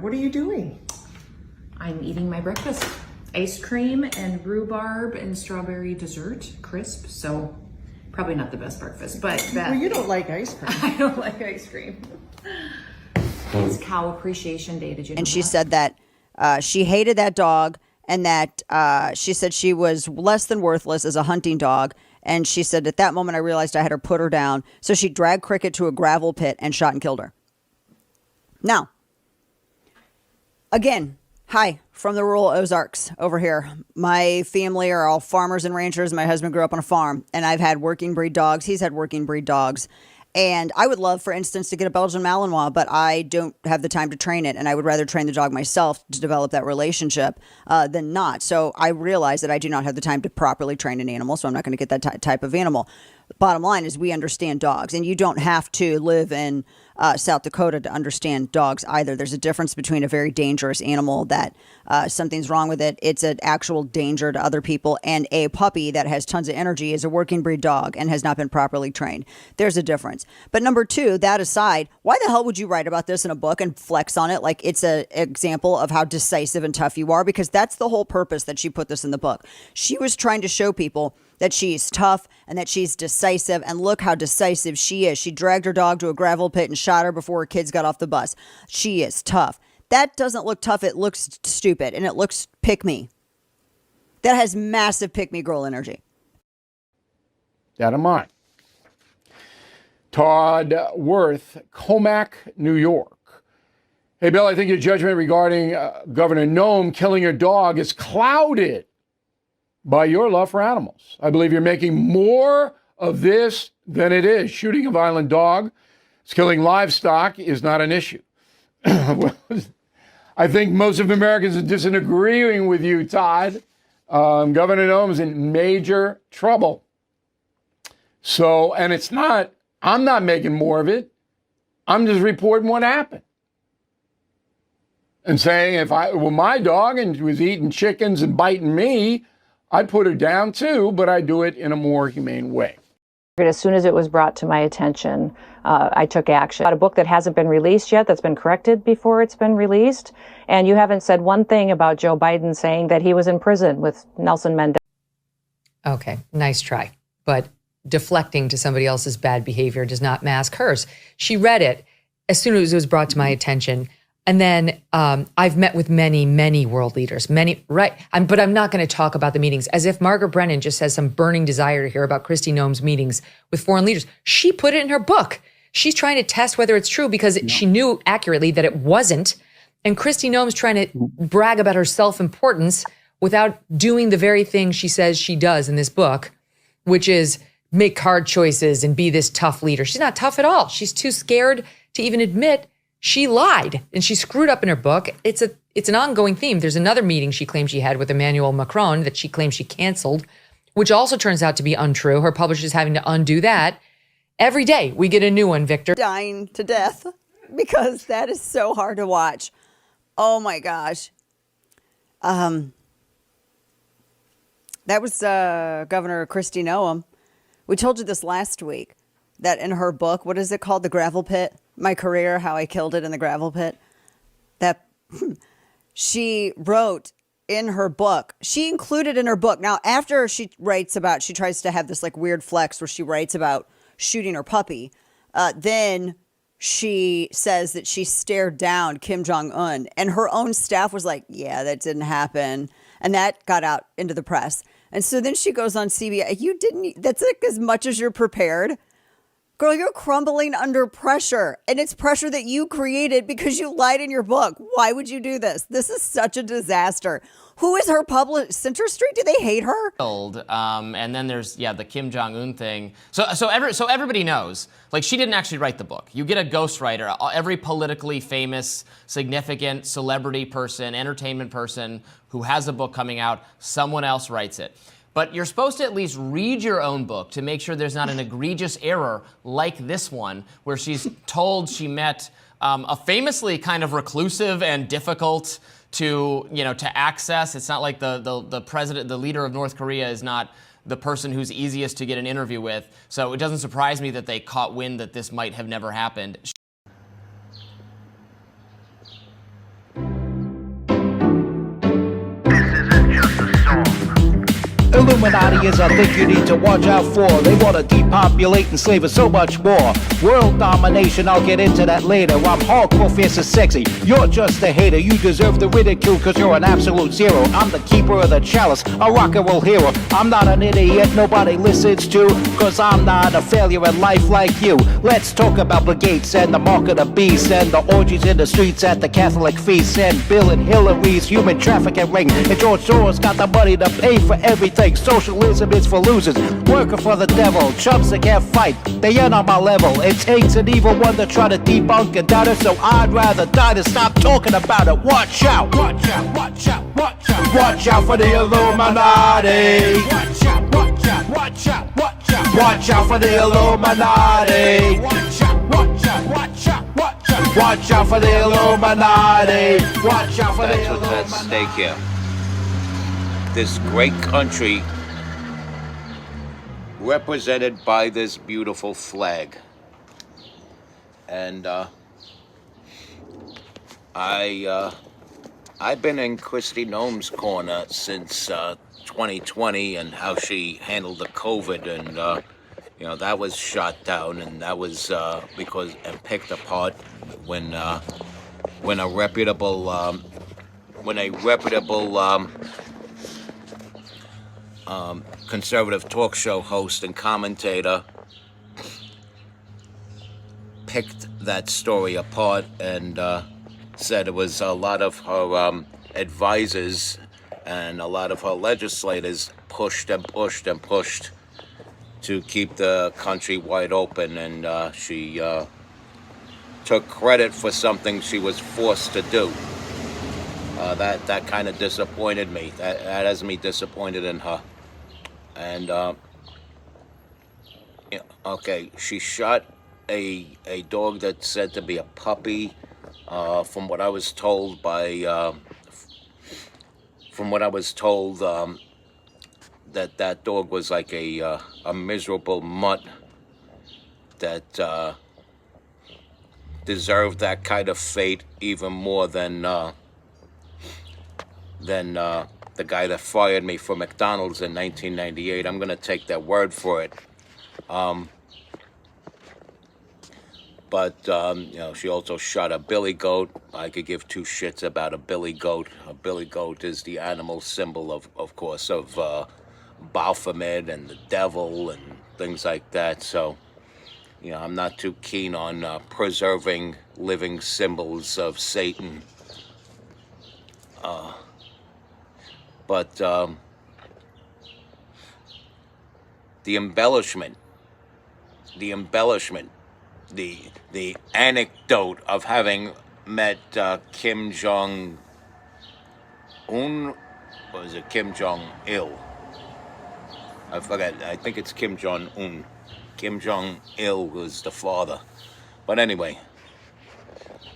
What are you doing? I'm eating my breakfast. Ice cream and rhubarb and strawberry dessert, crisp. So probably not the best breakfast, but Well, you don't like ice cream. I don't like ice cream. It's Cow Appreciation Day. Did you know And she that? said that she hated that dog, and that she said she was less than worthless as a hunting dog. And she said, at that moment, I realized I had to put her down. So she dragged Cricket to a gravel pit and shot and killed her. Now, again, hi from the rural Ozarks over here. My family are all farmers and ranchers. My husband grew up on a farm, and I've had working breed dogs. He's had working breed dogs. And I would love, for instance, to get a Belgian Malinois, but I don't have the time to train it. And I would rather train the dog myself to develop that relationship than not. So I realize that I do not have the time to properly train an animal. So I'm not going to get that type of animal. Bottom line is we understand dogs, and you don't have to live in South Dakota to understand dogs either. There's a difference between a very dangerous animal that something's wrong with it. It's an actual danger to other people, and a puppy that has tons of energy is a working breed dog and has not been properly trained. There's a difference. But number two, that aside, why the hell would you write about this in a book and flex on it like it's an example of how decisive and tough you are? Because that's the whole purpose that she put this in the book. She was trying to show people that she's tough and that she's decisive, and look how decisive she is. She dragged her dog to a gravel pit and shot her before her kids got off the bus. She is tough. That doesn't look tough. It looks stupid, and it looks pick-me. That has massive pick-me girl energy. That of mine. Todd Worth, Comac, New York. Hey, Bill, I think your judgment regarding Governor Noem killing your dog is clouded by your love for animals. I believe you're making more of this than it is. Shooting a violent dog, killing livestock is not an issue. Well, I think most of Americans are disagreeing with you, Todd. Governor Noem is in major trouble. So, and it's not, I'm not making more of it. I'm just reporting what happened. And saying if I were my dog and she was eating chickens and biting me, I'd put her down too, but I do it in a more humane way. As soon as it was brought to my attention, I took action. About a book that hasn't been released yet, that's been corrected before it's been released. And you haven't said one thing about Joe Biden saying that he was in prison with Nelson Mandela. Okay, nice try. But deflecting to somebody else's bad behavior does not mask hers. She read it as soon as it was brought to my attention. And then I've met with many, many world leaders, but I'm not going to talk about the meetings as if Margaret Brennan just has some burning desire to hear about Kristi Noem's meetings with foreign leaders. She put it in her book. She's trying to test whether it's true because she knew accurately that it wasn't. And Kristi Noem's trying to brag about her self-importance without doing the very thing she says she does in this book, which is make hard choices and be this tough leader. She's not tough at all. She's too scared to even admit she lied and she screwed up in her book. It's an ongoing theme. There's another meeting she claims she had with Emmanuel Macron that she claims she canceled, which also turns out to be untrue. Her publisher's having to undo that. Every day we get a new one, Victor. Dying to death because that is so hard to watch. Oh my gosh. That was Governor Kristi Noem. We told you this last week that in her book, what is it called? The Gravel Pit. My Career, How I Killed It in the Gravel Pit. That she wrote in her book. She included in her book. Now, after she writes about, she tries to have this like weird flex where she writes about shooting her puppy. Then she says that she stared down Kim Jong-un, and her own staff was like, yeah, that didn't happen. And that got out into the press. And so then she goes on CBS. That's like as much as you're prepared. Girl, you're crumbling under pressure, and it's pressure that you created because you lied in your book. Why would you do this? This is such a disaster. Who is her public? Center Street? Do they hate her? And then there's the Kim Jong-un thing. So everybody knows, like, she didn't actually write the book. You get a ghostwriter. Every politically famous, significant celebrity person, entertainment person who has a book coming out, someone else writes it. But you're supposed to at least read your own book to make sure there's not an egregious error like this one, where she's told she met a famously kind of reclusive and difficult to access. It's not like the president, the leader of North Korea is not the person who's easiest to get an interview with. So it doesn't surprise me that they caught wind that this might have never happened. Illuminati is a thing you need to watch out for. They want to depopulate, enslave us so much more. World domination, I'll get into that later. I'm hardcore, fierce and sexy. You're just a hater. You deserve the ridicule because you're an absolute zero. I'm the keeper of the chalice, a rock and roll hero. I'm not an idiot nobody listens to, because I'm not a failure in life like you. Let's talk about the gates and the mark of the beast and the orgies in the streets at the Catholic feasts and Bill and Hillary's human trafficking ring. And George Soros got the money to pay for everything. Socialism is for losers, working for the devil. Chumps that can't fight, they ain't on my level. It takes an evil one to try to debunk and doubt it, so I'd rather die than stop talking about it. Watch out, watch out, watch out, watch out. Watch out for the Illuminati. Watch out, watch out, watch out, watch out. Watch out for the Illuminati. Watch out, watch out, watch out, watch out. Watch out for the Illuminati. Watch out for the Illuminati. That's what's at stake here. This great country represented by this beautiful flag. And I've been in Kristi Noem's corner since 2020 and how she handled the COVID, and you know, that was shot down, and that was because and picked apart when a reputable conservative talk show host and commentator picked that story apart and said it was a lot of her advisors and a lot of her legislators pushed and pushed and pushed to keep the country wide open, and she took credit for something she was forced to do. That kind of disappointed me. That has me disappointed in her. And yeah, okay, she shot a dog that's said to be a puppy. From what I was told that dog was like a miserable mutt that deserved that kind of fate even more than the guy that fired me for McDonald's in 1998. I'm gonna take their word for it. But you know, she also shot a billy goat. I could give two shits about a billy goat. A billy goat is the animal symbol of course, of Baphomet and the devil and things like that. So, you know, I'm not too keen on preserving living symbols of Satan. But the embellishment, the anecdote of having met Kim Jong-un, or is it Kim Jong-il? I forget. I think it's Kim Jong-un. Kim Jong-il was the father. But anyway,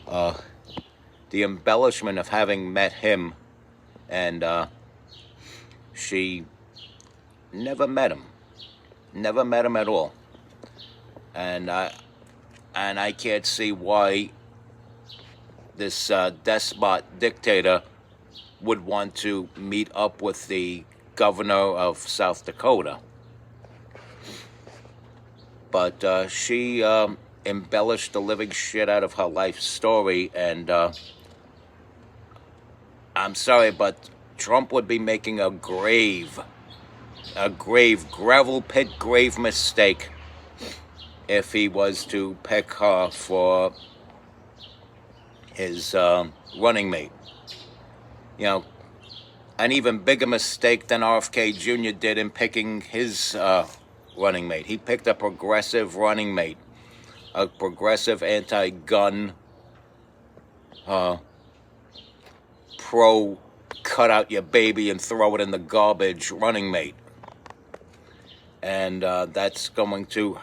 the embellishment of having met him, and she never met him at all. And I can't see why this despot dictator would want to meet up with the governor of South Dakota. But she embellished the living shit out of her life story, and I'm sorry, but Trump would be making a gravel pit grave mistake if he was to pick her for his running mate. You know, an even bigger mistake than RFK Jr. did in picking his running mate. He picked a progressive running mate, a progressive anti-gun, pro cut out your baby and throw it in the garbage running mate. And that's going to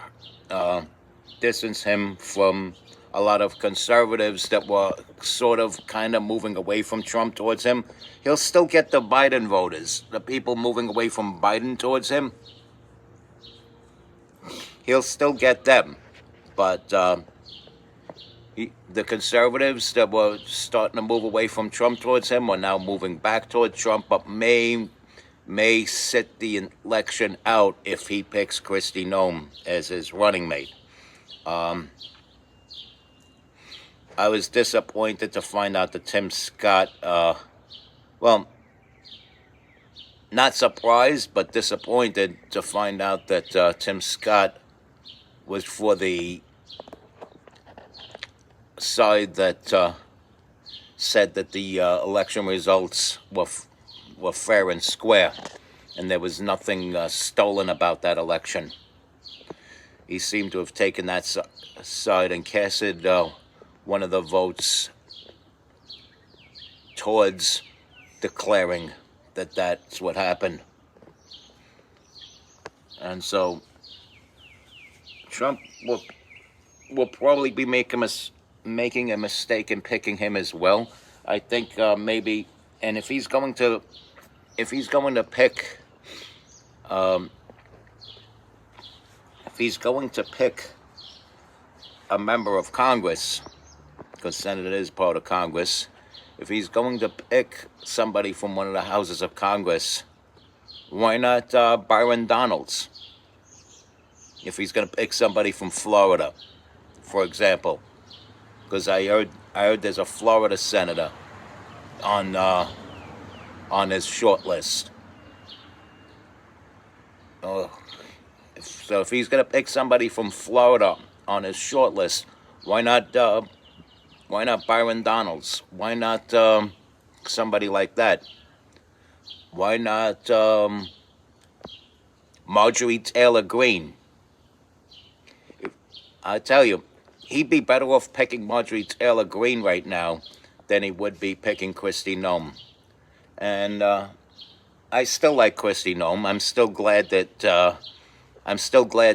distance him from a lot of conservatives that were sort of kind of moving away from Trump towards him. He'll still get the Biden voters, the people moving away from Biden towards him. He'll still get them. But the conservatives that were starting to move away from Trump towards him are now moving back towards Trump, but may may sit the election out if he picks Kristi Noem as his running mate. I was disappointed to find out that Tim Scott, well, not surprised, but disappointed to find out that Tim Scott was for the side that said that the election results were fair and square, and there was nothing stolen about that election. He seemed to have taken that side and casted one of the votes towards declaring that that's what happened. And so Trump will probably be making a mistake in picking him as well. I think maybe, and if he's going to pick a member of Congress, because Senate is part of Congress, if he's going to pick somebody from one of the houses of Congress, why not Byron Donalds? If he's going to pick somebody from Florida, for example, because I heard there's a Florida senator on his short list. So if he's going to pick somebody from Florida on his short list, why not Byron Donalds? Why not somebody like that? Why not Marjorie Taylor Greene? I tell you, he'd be better off picking Marjorie Taylor Greene right now than he would be picking Kristi Noem. And I still like Kristi Noem. I'm still glad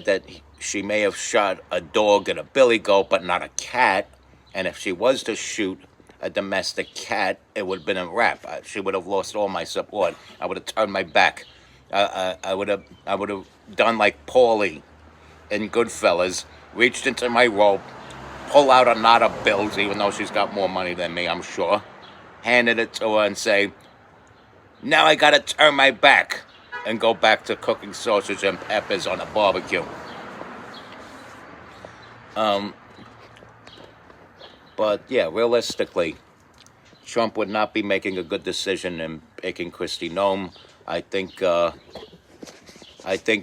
that she may have shot a dog and a billy goat, but not a cat. And if she was to shoot a domestic cat, it would have been a wrap. She would have lost all my support. I would have turned my back. I would have done like Paulie in Goodfellas, reached into my robe, pull out a knot of bills, even though she's got more money than me, I'm sure, handed it to her and say, now I gotta turn my back and go back to cooking sausage and peppers on a barbecue. But yeah, realistically, Trump would not be making a good decision in picking Kristi Noem. I think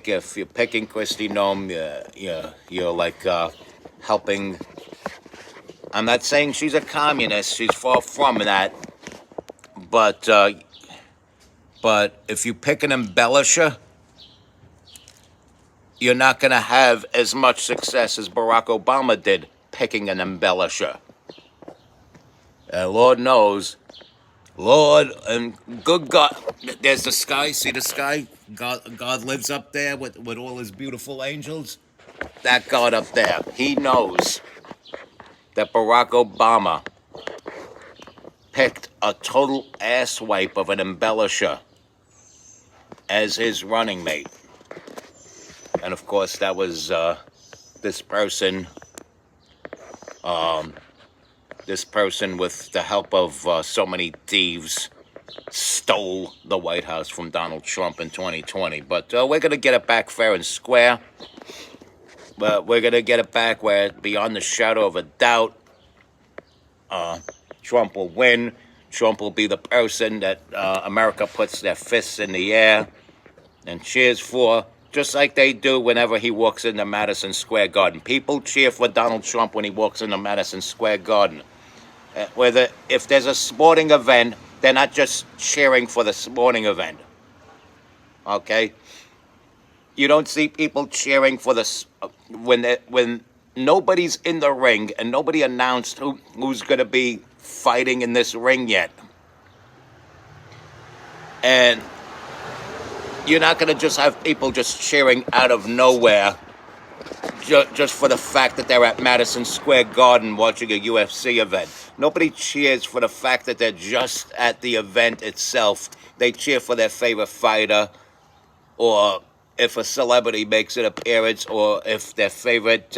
if you're picking Kristi Noem, you're like helping. I'm not saying she's a communist. She's far from that. But if you pick an embellisher, you're not going to have as much success as Barack Obama did picking an embellisher. Lord knows, Lord and good God, there's the sky. See the sky? God lives up there with all his beautiful angels. That God up there, he knows that Barack Obama picked a total asswipe of an embellisher as his running mate. And of course, that was this person with the help of so many thieves stole the White House from Donald Trump in 2020. But we're going to get it back fair and square. But we're going to get it back where, beyond the shadow of a doubt, Trump will win. Trump will be the person that America puts their fists in the air and cheers for, just like they do whenever he walks into Madison Square Garden. People cheer for Donald Trump when he walks into Madison Square Garden. If there's a sporting event, they're not just cheering for the sporting event. Okay? You don't see people cheering for when nobody's in the ring and nobody announced who's going to be fighting in this ring yet. And you're not going to just have people just cheering out of nowhere just for the fact that they're at Madison Square Garden watching a UFC event. Nobody cheers for the fact that they're just at the event itself. They cheer for their favorite fighter, or if a celebrity makes an appearance, or if their favorite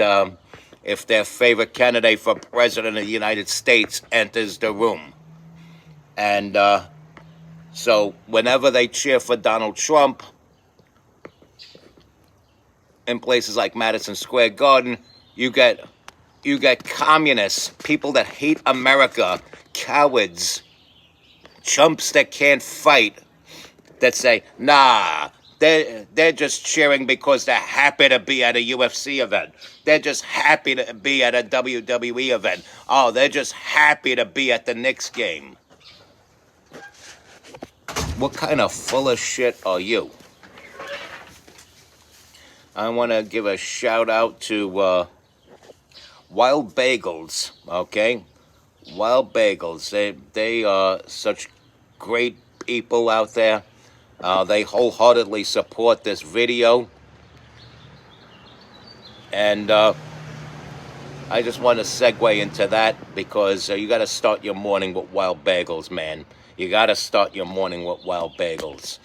candidate for president of the United States enters the room. And So whenever they cheer for Donald Trump in places like Madison Square Garden, you get communists, people that hate America, cowards, chumps that can't fight, that say, nah, they're just cheering because they're happy to be at a UFC event. They're just happy to be at a WWE event. Oh, they're just happy to be at the Knicks game. What kind of full of shit are you? I want to give a shout out to Wild Bagels, okay? Wild Bagels, they are such great people out there. They wholeheartedly support this video. And I just want to segue into that because you got to start your morning with Wild Bagels, man. You got to start your morning with Wild Bagels.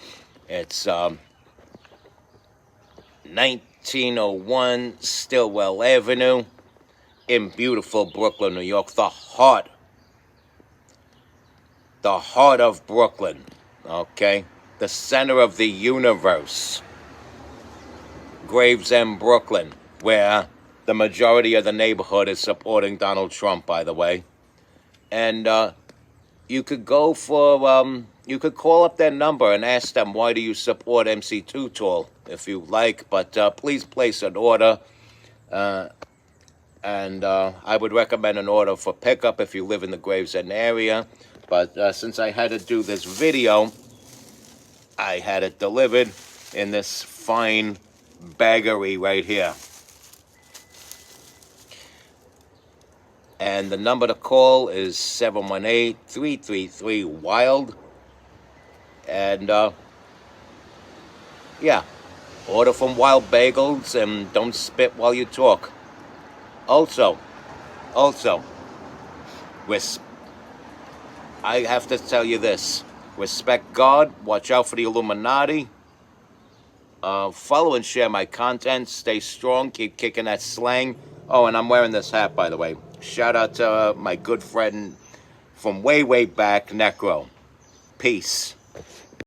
It's 1901 Stillwell Avenue in beautiful Brooklyn, New York. The heart of Brooklyn, okay? The center of the universe. Gravesend, Brooklyn, where the majority of the neighborhood is supporting Donald Trump, by the way. And you could go for, you could call up their number and ask them, why do you support MC Too Tall, if you like, but please place an order. And I would recommend an order for pickup if you live in the Gravesend area. But since I had to do this video, I had it delivered in this fine baggery right here. And the number to call is 718-333-WILD. And, yeah, order from Wild Bagels and don't spit while you talk. Also, I have to tell you this. Respect God, watch out for the Illuminati. Follow and share my content. Stay strong, keep kicking that slang. Oh, and I'm wearing this hat, by the way. Shout out to my good friend from way back, Necro. Peace.